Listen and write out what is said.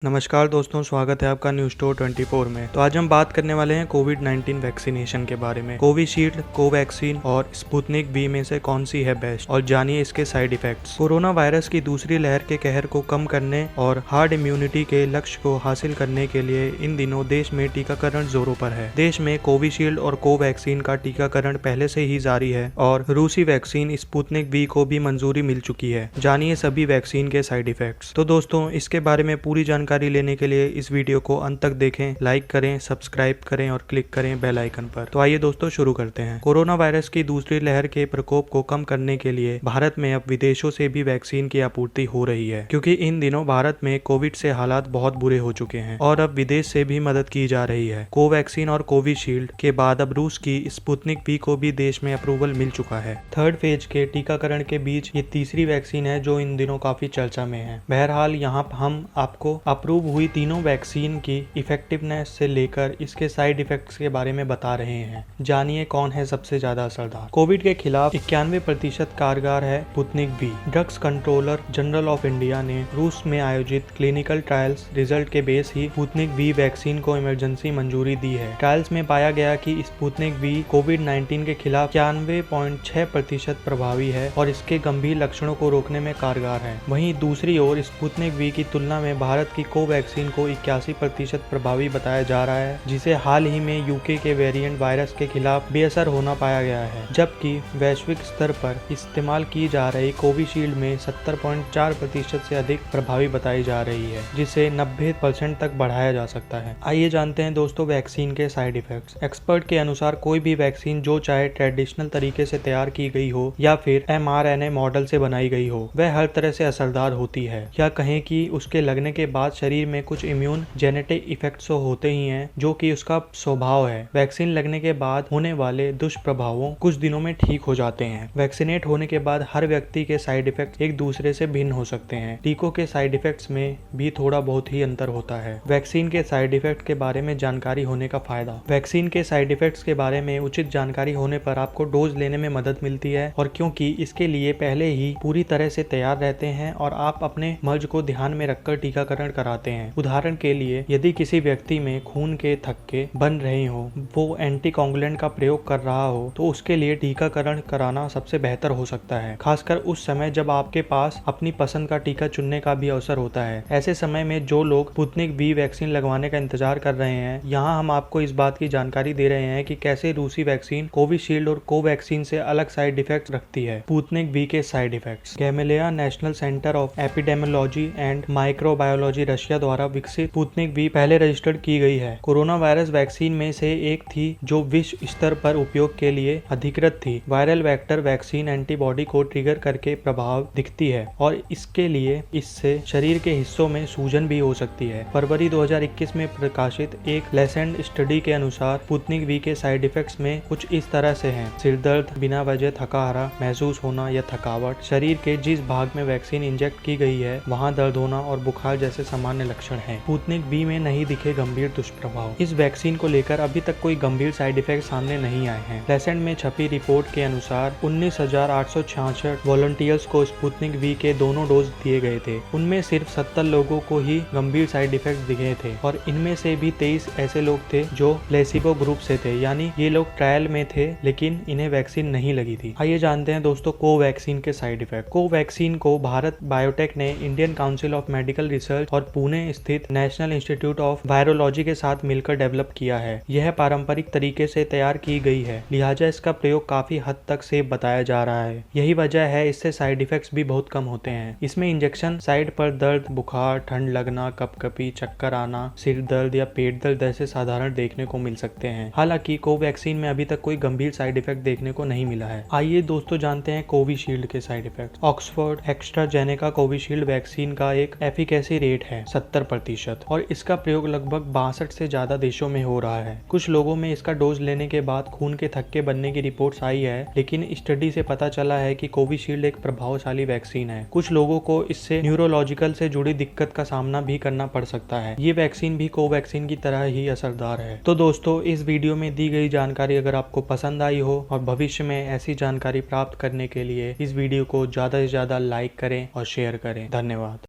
नमस्कार दोस्तों, स्वागत है आपका न्यूज स्टोर 24 में। तो आज हम बात करने वाले हैं कोविड-19 वैक्सीनेशन के बारे में। कोविशील्ड, कोवैक्सीन और स्पुतनिक वी में से कौन सी है बेस्ट, और जानिए इसके साइड इफेक्ट्स। कोरोना वायरस की दूसरी लहर के कहर को कम करने और हार्ड इम्यूनिटी के लक्ष्य को हासिल करने के लिए इन दिनों देश में टीकाकरण जोरों पर है। देश में कोविशील्ड और कोवैक्सीन का टीकाकरण पहले से ही जारी है और रूसी वैक्सीन स्पुतनिक वी को भी मंजूरी मिल चुकी है। जानिए सभी वैक्सीन के साइड इफेक्ट्स। तो दोस्तों, इसके बारे में पूरी जानकारी लेने के लिए इस वीडियो को अंत तक देखें, लाइक करें, सब्सक्राइब करें और क्लिक करें बेल आइकन पर। तो आइए दोस्तों शुरू करते हैं। कोरोना वायरस की दूसरी लहर के प्रकोप को कम करने के लिए भारत में अब विदेशों से भी वैक्सीन की आपूर्ति हो रही है, क्योंकि इन दिनों भारत में कोविड से हालात बहुत बुरे हो चुके हैं और अब विदेश से भी मदद की जा रही है। कोवैक्सीन और कोविशील्ड के बाद अब रूस की स्पुतनिक वी को भी देश में अप्रूवल मिल चुका है। थर्ड फेज के टीकाकरण के बीच ये तीसरी वैक्सीन है जो इन दिनों काफी चर्चा में है। बहरहाल यहाँ हम आपको अप्रूव हुई तीनों वैक्सीन की इफेक्टिवनेस से लेकर इसके साइड इफेक्ट्स के बारे में बता रहे हैं। जानिए कौन है सबसे ज्यादा असरदार। कोविड के खिलाफ 91% कारगर है Sputnik we. Drugs controller general of India ने रूस में आयोजित क्लिनिकल ट्रायल्स रिजल्ट के बेस ही स्पुतनिक वी वैक्सीन को इमरजेंसी मंजूरी दी है। ट्रायल्स में पाया गया कि स्पुतनिक वी कोविड-19 के खिलाफ 91.6% प्रभावी है और इसके गंभीर लक्षणों को रोकने में कारगर है। वहीं दूसरी ओर स्पुतनिक वी की तुलना में भारत की कोवैक्सीन को 81% प्रभावी बताया जा रहा है, जिसे हाल ही में यूके के वेरिएंट वायरस के खिलाफ बेअसर होना पाया गया है। जबकि वैश्विक स्तर पर इस्तेमाल की जा रही कोविशील्ड में 70.4% से अधिक प्रभावी बताई जा रही है, जिसे 90% तक बढ़ाया जा सकता है। आइए जानते हैं दोस्तों वैक्सीन के साइड इफेक्ट्स। एक्सपर्ट के अनुसार कोई भी वैक्सीन जो चाहे ट्रेडिशनल तरीके से तैयार की गई हो या फिर mRNA मॉडल से बनाई गई हो, वह हर तरह से असरदार होती है। या कहें कि उसके लगने के बाद शरीर में कुछ इम्यून जेनेटिक इफेक्ट्स तो होते ही हैं, जो कि उसका स्वभाव है। वैक्सीन लगने के बाद होने वाले दुष्प्रभावों कुछ दिनों में ठीक हो जाते हैं। वैक्सीनेट होने के बाद हर व्यक्ति के साइड इफेक्ट एक दूसरे से भिन्न हो सकते हैं। टीकों के साइड इफेक्ट्स में भी थोड़ा बहुत ही अंतर होता है। वैक्सीन के साइड इफेक्ट के बारे में जानकारी होने का फायदा। वैक्सीन के साइड इफेक्ट्स के बारे में उचित जानकारी होने पर आपको डोज लेने में मदद मिलती है, और क्योंकि इसके लिए पहले ही पूरी तरह से तैयार रहते हैं और आप अपने मर्ज को ध्यान में रखकर टीकाकरण कराते हैं। उदाहरण के लिए, यदि किसी व्यक्ति में खून के थक्के बन रहे हो, वो एंटीकोगुलेंट का प्रयोग कर रहा हो, तो उसके लिए टीकाकरण कराना सबसे बेहतर हो सकता है, खासकर उस समय जब आपके पास अपनी पसंद का टीका चुनने का भी अवसर होता है। ऐसे समय में जो लोग स्पुतनिक वी वैक्सीन लगवाने का इंतजार कर रहे हैं, यहाँ हम आपको इस बात की जानकारी दे रहे हैं कि कैसे रूसी वैक्सीन कोविशील्ड और कोवैक्सीन से अलग साइड इफेक्ट रखती है। स्पुतनिक वी के side effects. Gamaleya national centre of epidemiology and microbiology Russia द्वारा विकसित स्पुतनिक वी पहले रजिस्टर्ड की गई है। कोरोना वायरस वैक्सीन में से एक थी जो विश्व स्तर पर उपयोग के लिए अधिकृत थी। वायरल वेक्टर वैक्सीन एंटीबॉडी को ट्रिगर करके प्रभाव दिखती है और इसके लिए इससे शरीर के हिस्सों में सूजन भी हो सकती है। फरवरी 2021 में प्रकाशित एक लेसेंट स्टडी के अनुसार स्पुतनिक वी के साइड इफेक्ट्स में कुछ इस तरह से हैं: सिरदर्द, बिना वजह थकाहारा महसूस होना या थकावट, शरीर के जिस भाग में वैक्सीन इंजेक्ट की गई है वहां दर्द होना और बुखार जैसे सामान्य लक्षण हैं। स्पुतनिक वी में नहीं दिखे गंभीर दुष्प्रभाव। इस वैक्सीन को लेकर अभी तक कोई गंभीर साइड इफेक्ट सामने नहीं आए हैं। लेसेंट में छपी रिपोर्ट के अनुसार 19,866 वॉलंटियर्स को स्पुतनिक वी के दोनों डोज दिए गए थे। उनमें सिर्फ 70 लोगों को ही गंभीर साइड इफेक्ट दिखे थे और इनमें से भी 23 ऐसे लोग थे जो प्लेसिबो ग्रुप से थे, यानी ये लोग ट्रायल में थे लेकिन इन्हें वैक्सीन नहीं लगी थी। आइए जानते हैं दोस्तों कोवैक्सीन के साइड इफेक्ट। कोवैक्सीन को भारत बायोटेक ने Indian council of medical research और पुणे स्थित नेशनल इंस्टीट्यूट ऑफ वायरोलॉजी के साथ मिलकर डेवलप किया है। यह पारंपरिक तरीके से तैयार की गई है, लिहाजा इसका प्रयोग काफी हद तक सेफ बताया जा रहा है। यही वजह है इससे साइड इफेक्ट्स भी बहुत कम होते हैं। इसमें इंजेक्शन साइड पर दर्द, बुखार, ठंड लगना, कपकपी, चक्कर आना, सिर दर्द या पेट दर्द जैसे साधारण देखने को मिल सकते हैं। हालांकि कोवैक्सीन में अभी तक कोई गंभीर साइड इफेक्ट देखने को नहीं मिला है। आइए दोस्तों जानते हैं कोविशील्ड के side effect. Oxford AstraZeneca Covishield vaccine का एक एफिकेसी रेट है 70% और इसका प्रयोग लगभग 62 से ज्यादा देशों में हो रहा है। कुछ लोगों में इसका डोज लेने के बाद खून के थक्के बनने की रिपोर्ट्स आई है, लेकिन स्टडी से पता चला है कि कोविशील्ड एक प्रभावशाली वैक्सीन है। कुछ लोगों को इससे न्यूरोलॉजिकल से जुड़ी दिक्कत का सामना भी करना पड़ सकता है। ये वैक्सीन भी कोवैक्सीन की तरह ही असरदार है। तो दोस्तों, इस वीडियो में दी गई जानकारी अगर आपको पसंद आई हो और भविष्य में ऐसी जानकारी प्राप्त करने के लिए इस वीडियो को ज्यादा से ज्यादा लाइक करें और शेयर करें। धन्यवाद।